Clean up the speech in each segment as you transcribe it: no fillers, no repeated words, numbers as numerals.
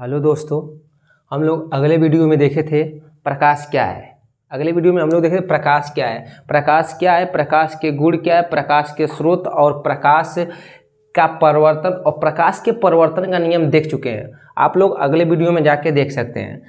Hello दोस्तों, हम लोग अगले वीडियो में देखे थे प्रकाश क्या है। अगले वीडियो में हम लोग देखे थे प्रकाश क्या है, प्रकाश क्या है, प्रकाश के गुण क्या है, प्रकाश के स्रोत और प्रकाश का परिवर्तन और प्रकाश के परिवर्तन का नियम देख चुके हैं। आप लोग अगले वीडियो में जाके देख सकते हैं।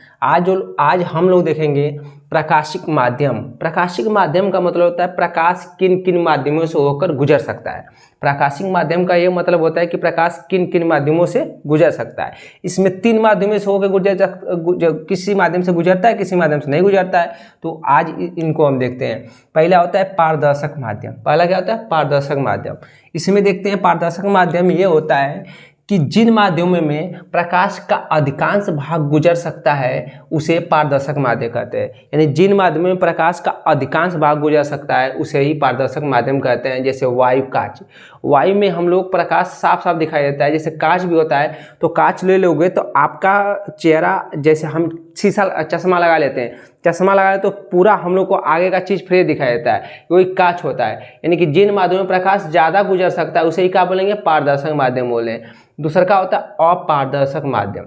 आज हम लोग देखेंगे प्रकाशिक माध्यम। प्रकाशिक माध्यम का मतलब होता है प्रकाश किन किन माध्यमों से होकर गुजर सकता है। प्रकाशिक माध्यम का ये मतलब होता है कि प्रकाश किन किन माध्यमों से गुजर सकता है। इसमें 3 माध्यमों से होकर किसी माध्यम से गुजरता है, किसी माध्यम से नहीं गुजरता है। तो आज इनको हम देखते हैं। पहला होता है पारदर्शक माध्यम। पहला क्या होता है? पारदर्शक माध्यम। इसमें देखते हैं पारदर्शक माध्यम ये होता है कि जिन माध्यमों में प्रकाश का अधिकांश भाग गुजर सकता है उसे पारदर्शक माध्यम कहते हैं। यानी जिन माध्यमों में प्रकाश का अधिकांश भाग गुजर सकता है उसे ही पारदर्शक माध्यम कहते हैं। जैसे वायु, कांच। वायु में हम लोग प्रकाश साफ साफ दिखाई देता है। जैसे कांच भी होता है, तो कांच ले लोगे तो आपका चेहरा, जैसे हम शीशा चश्मा लगा लेते हैं, चश्मा लगाए तो पूरा हम लोग को आगे का चीज़ फ्रेश दिखाई देता है, वही कांच होता है। यानी कि जिन माध्यमों में प्रकाश ज़्यादा गुजर सकता है उसे ही क्या बोलेंगे? पारदर्शक माध्यम बोले। दूसरा का होता है अपारदर्शक माध्यम।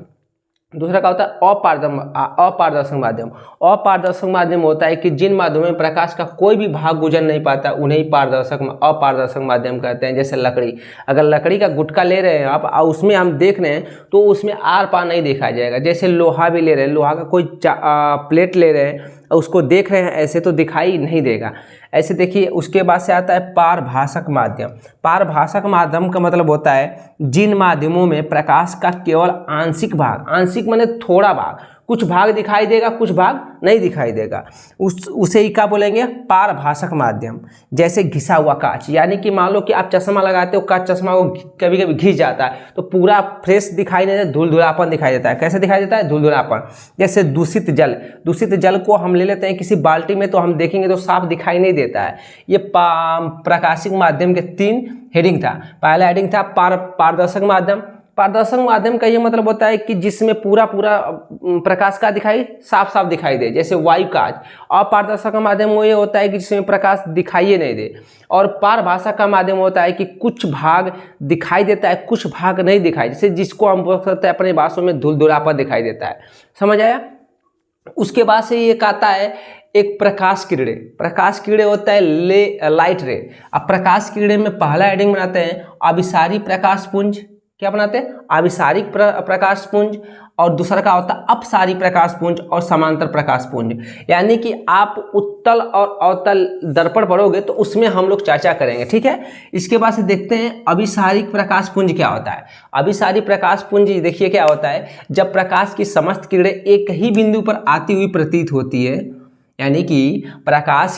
दूसरा का होता है अपारदर्शक माध्यम। अपारदर्शक माध्यम होता है कि जिन माध्यमों में प्रकाश का कोई भी भाग गुजर नहीं पाता उन्हें ही अपारदर्शक माध्यम कहते हैं। जैसे लकड़ी, अगर लकड़ी का गुटका ले रहे हैं आप और उसमें हम देख रहे हैं तो उसमें आर पार नहीं देखा जाएगा। जैसे लोहा भी ले रहे हैं, लोहा का कोई प्लेट ले रहे हैं और उसको देख रहे हैं ऐसे तो दिखाई नहीं देगा। ऐसे देखिए, उसके बाद से आता है पारभाषक माध्यम। पारभाषक माध्यम का मतलब होता है जिन माध्यमों में प्रकाश का केवल आंशिक भाग, आंशिक माने थोड़ा भाग, कुछ भाग दिखाई देगा, कुछ भाग नहीं दिखाई देगा, उसे ही क्या बोलेंगे? पारभाषक माध्यम। जैसे घिसा हुआ कांच, यानी कि मान लो कि आप चश्मा लगाते हो, कांच चश्मा को कभी कभी घिस जाता है तो पूरा फ्रेश दिखाई नहीं देता, धुलधुलापन दिखाई देता है। कैसे दिखाई देता है? धुलधुलापन। जैसे दूषित जल, दूषित जल को हम ले लेते हैं किसी बाल्टी में तो हम देखेंगे तो साफ दिखाई नहीं देता है। ये प्रकाशिक माध्यम के 3 हेडिंग था। पहला हेडिंग था पारदर्शक माध्यम। पारदर्शक माध्यम का ये मतलब होता है कि जिसमें पूरा प्रकाश का दिखाई साफ साफ दिखाई दे, जैसे वायु, कांच। अपारदर्शक माध्यम वो ये होता है कि जिसमें प्रकाश दिखाई नहीं दे। और पारभाषक का माध्यम होता है कि कुछ भाग दिखाई देता है, कुछ भाग नहीं दिखाई, जैसे जिसको हम बोल सकते हैं अपने भाषा में धुलधुलापन दिखाई देता है। समझ आया? उसके बाद से ये आता है एक प्रकाश किरणें। प्रकाश किरणें होता है लाइट रे। अब प्रकाश किरणें में पहला हेडिंग बनाते हैं अभिसारी प्रकाश पुंज। क्या बनाते हैं? अभिसारिक प्रकाश पुंज। और दूसरा का होता है अपसारी प्रकाश पुंज और समांतर प्रकाश पुंज। यानी कि आप उत्तल और अवतल दर्पण पढ़ोगे तो उसमें हम लोग चर्चा करेंगे, ठीक है। इसके बाद से देखते हैं अभिसारिक प्रकाश पुंज क्या होता है। अभिसारी प्रकाश पुंज देखिए क्या होता है, जब प्रकाश की समस्त किरणें एक ही बिंदु पर आती हुई प्रतीत होती है, यानी कि प्रकाश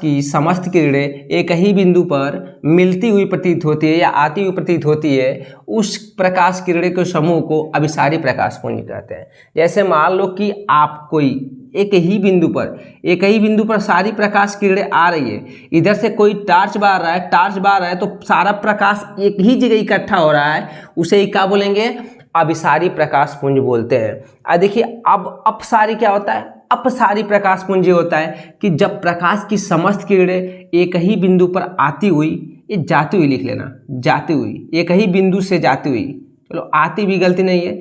की समस्त किरणें एक ही बिंदु पर मिलती हुई प्रतीत होती है या आती हुई प्रतीत होती है, उस प्रकाश किरणें के समूह को अभिसारी प्रकाश पुंज कहते हैं। जैसे मान लो कि आप कोई एक ही बिंदु पर सारी प्रकाश किरणें आ रही है, इधर से कोई टॉर्च बार रहा है तो सारा प्रकाश एक ही जगह इकट्ठा हो रहा है, उसे ही क्या बोलेंगे? अभिसारी प्रकाश पुंज बोलते हैं। देखिए अब अपसारी क्या होता है? अपसारी प्रकाश पुंज होता है कि जब प्रकाश की समस्त किरणें एक ही बिंदु पर आती हुई, ये जाती हुई लिख लेना, जाती हुई, एक ही बिंदु से जाती हुई, चलो आती भी गलती नहीं है।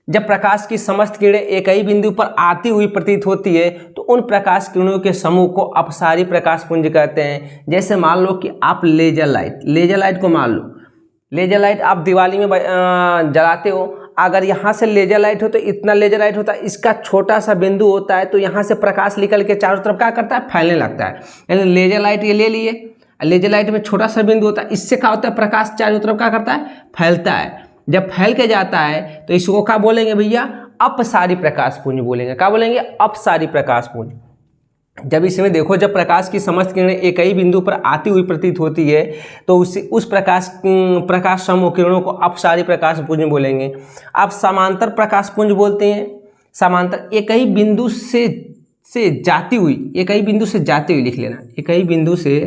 जब प्रकाश की समस्त किरणें एक ही बिंदु पर आती हुई प्रतीत होती है तो उन प्रकाश किरणों के समूह को अपसारी प्रकाश पुंज कहते हैं। जैसे मान लो कि आप लेजर लाइट को मान लो, लेजर लाइट आप दिवाली में जलाते हो, अगर यहाँ से लेजर लाइट हो तो इतना लेजर लाइट होता है, इसका छोटा सा बिंदु होता है तो यहाँ से प्रकाश निकल के चारों तरफ क्या करता है? फैलने लगता है। यानी लेजर लाइट ये ले लिए, लेजर लाइट में छोटा सा बिंदु होता है, इससे क्या होता है? प्रकाश चारों तरफ क्या करता है? फैलता है। जब फैल के जाता है तो इसको क्या बोलेंगे भैया? अपसारी प्रकाश पुंज बोलेंगे। क्या बोलेंगे? अपसारी प्रकाश पुंज। जब इसमें देखो, जब प्रकाश की समस्त किरणें एक ही बिंदु पर आती हुई प्रतीत होती है तो उस प्रकाश समूह किरणों को अपसारी प्रकाश पुंज बोलेंगे। आप समांतर प्रकाश पुंज बोलते हैं। समांतर एक ही बिंदु से जाती हुई, एक ही बिंदु से जाती हुई लिख लेना, एक ही बिंदु से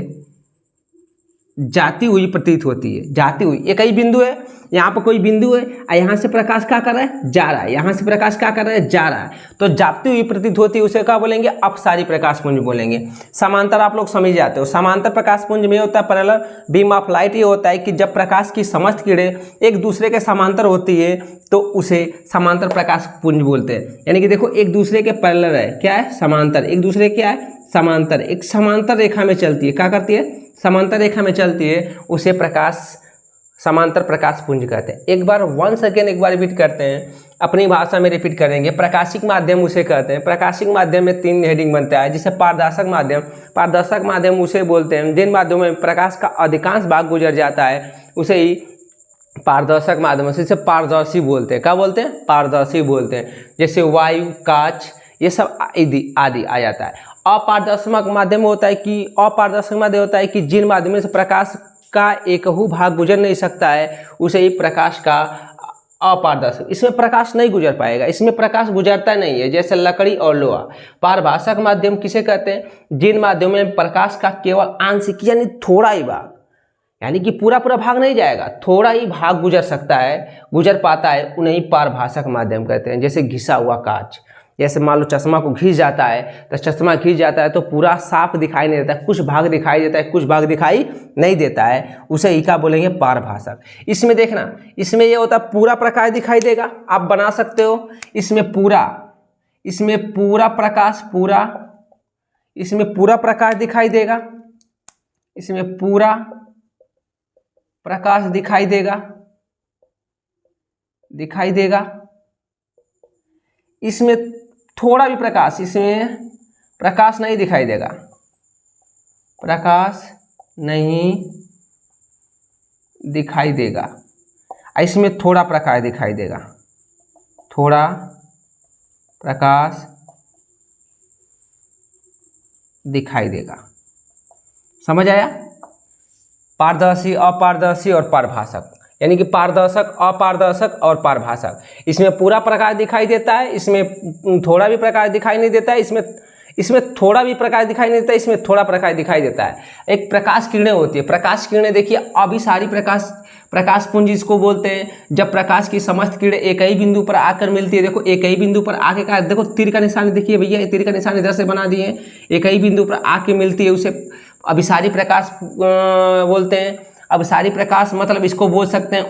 जाती हुई प्रतीत होती है, जाती हुई। एक ही बिंदु है, यहाँ पर कोई बिंदु है और यहाँ से प्रकाश क्या कर रहा है, जा रहा है, यहाँ से प्रकाश क्या कर रहा है, जा रहा है, तो जाती हुई प्रतीत होती है, उसे क्या बोलेंगे, अपसारी प्रकाश पुंज बोलेंगे। समांतर आप लोग समझ जाते हो। समांतर प्रकाश पुंज में होता है पैरेलल बीम ऑफ लाइट। ये होता है कि जब प्रकाश की समस्त किरणें एक दूसरे के समांतर होती है तो उसे समांतर प्रकाश पुंज बोलते हैं। यानी कि देखो एक दूसरे के पैरेलल है, क्या है, समांतर, एक दूसरे क्या है, समांतर, एक समांतर रेखा में चलती है, क्या करती है, समांतर रेखा में चलती है, उसे प्रकाश समांतर प्रकाश पुंज कहते हैं। एक बार वंस अगेन एक बार रिपीट करते हैं, अपनी भाषा में रिपीट करेंगे। प्रकाशिक माध्यम उसे कहते हैं। प्रकाशिक माध्यम में 3 हेडिंग बनता है, जिसे पारदर्शक माध्यम, पारदर्शक माध्यम उसे बोलते हैं जिन माध्यमों में प्रकाश का अधिकांश भाग गुजर जाता है, उसे ही पारदर्शक माध्यम से पारदर्शी बोलते हैं। क्या बोलते हैं, पारदर्शी बोलते हैं। जैसे वायु, कांच, ये सब आदि आ जाता है। अपारदर्शक माध्यम होता है कि अपारदर्शक माध्यम होता है कि जिन माध्यमों से प्रकाश का एक ही भाग गुजर नहीं सकता है, उसे ही प्रकाश का अपारदर्शक। इसमें प्रकाश नहीं गुजर पाएगा, इसमें प्रकाश गुजरता नहीं है, जैसे लकड़ी और लोहा। पारभाषक माध्यम किसे कहते हैं, जिन माध्यमों में प्रकाश का केवल आंशिक यानी थोड़ा ही भाग, यानी कि पूरा भाग नहीं जाएगा, थोड़ा ही भाग गुजर सकता है, गुजर पाता है, उन्हें पारभाषक माध्यम कहते हैं। जैसे घिसा हुआ कांच, जैसे मान लो चश्मा को घिस जाता है, तो चश्मा घिस जाता है तो पूरा साफ दिखाई नहीं देता है, कुछ भाग दिखाई देता है, कुछ भाग दिखाई नहीं देता है, उसे ही क्या बोलेंगे, पारभाषक। इसमें देखना, इसमें ये होता है पूरा प्रकाश दिखाई देगा, आप बना सकते हो। इसमें पूरा प्रकाश, इसमें पूरा प्रकाश दिखाई देगा, इसमें पूरा प्रकाश दिखाई देगा। इसमें थोड़ा भी प्रकाश, इसमें प्रकाश नहीं दिखाई देगा, प्रकाश नहीं दिखाई देगा। इसमें थोड़ा प्रकाश दिखाई देगा, थोड़ा प्रकाश दिखाई देगा। समझ आया? पारदर्शी, अपारदर्शी और पारभाषक, यानी कि पारदर्शक, अपारदर्शक और पारभाषक। इसमें पूरा प्रकाश दिखाई देता है, इसमें थोड़ा भी प्रकाश दिखाई नहीं देता है, इसमें थोड़ा भी प्रकाश दिखाई नहीं देता है, इसमें थोड़ा प्रकाश दिखाई देता है। एक प्रकाश किरणें होती है, प्रकाश किरणें देखिए अभिसारी प्रकाश पुंज इसको बोलते हैं। जब प्रकाश की समस्त किरणें एक ही बिंदु पर आकर मिलती है, देखो एक ही बिंदु पर आके का, देखो तीर का निशान देखिए भैया, तीर का निशान इधर से बना दिए, एक ही बिंदु पर आके मिलती है, उसे अभिसारी प्रकाश बोलते हैं। अभिसारी प्रकाश मतलब इसको बोल सकते हैं,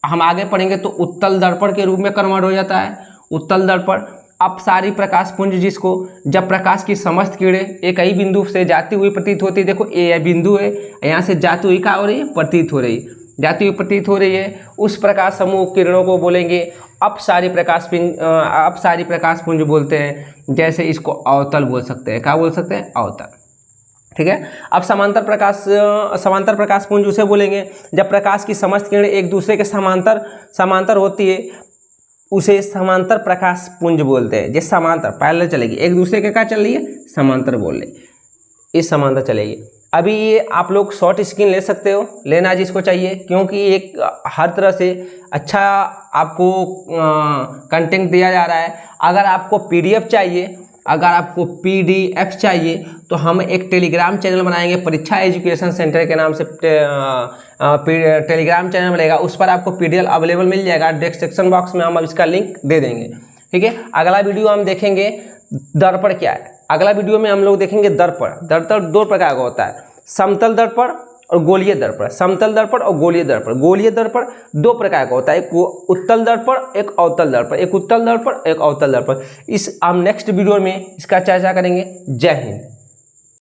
हम आगे पढ़ेंगे तो उत्तल दर्पण के रूप में कन्वर्ट हो जाता है, उत्तल दर्पण। अपसारी प्रकाश पुंज जिसको, जब प्रकाश की समस्त किरणें एक ही बिंदु से जाती हुई प्रतीत होती है, देखो ये बिंदु है, यहाँ से जाती हुई क्या हो रही है, प्रतीत हो रही, जाती हुई प्रतीत हो रही है, उस प्रकाश समूह किरणों को बोलेंगे अपसारी प्रकाश पुंज बोलते हैं। जैसे इसको अवतल बोल सकते हैं, क्या बोल सकते हैं, अवतल। ठीक है। अब समांतर प्रकाश पुंज उसे बोलेंगे जब प्रकाश की समस्त किरणें एक दूसरे के समांतर होती है, उसे समांतर प्रकाश पुंज बोलते हैं। जैसे समांतर पैरेलल चलेगी, एक दूसरे के क्या चल रही है, समांतर बोल रही, इस समांतर चलेगी। अभी ये आप लोग शॉर्ट स्क्रीन ले सकते हो, लेना जिसको चाहिए, क्योंकि एक हर तरह से अच्छा आपको कंटेंट दिया जा रहा है। अगर आपको पीडीएफ चाहिए, अगर आपको पीडीएफ चाहिए तो हम एक टेलीग्राम चैनल बनाएंगे, परीक्षा एजुकेशन सेंटर के नाम से टेलीग्राम चैनल मिलेगा, उस पर आपको पीडीएफ अवेलेबल मिल जाएगा। डिस्क्रिप्शन बॉक्स में हम इसका लिंक दे देंगे। ठीक है। अगला वीडियो हम देखेंगे दर्पण क्या है। अगला वीडियो में हम लोग देखेंगे दर्पण। दर्पण 2 प्रकार का होता है, समतल दर्पण और गोलीय दर्पण। समतल दर्पण और गोलीय दर्पण। गोलीय दर्पण 2 प्रकार का होता है, एक उत्तल दर्पण, एक अवतल दर्पण। एक उत्तल दर्पण, एक अवतल दर्पण। इस हम नेक्स्ट वीडियो में इसका चर्चा करेंगे। जय हिंद।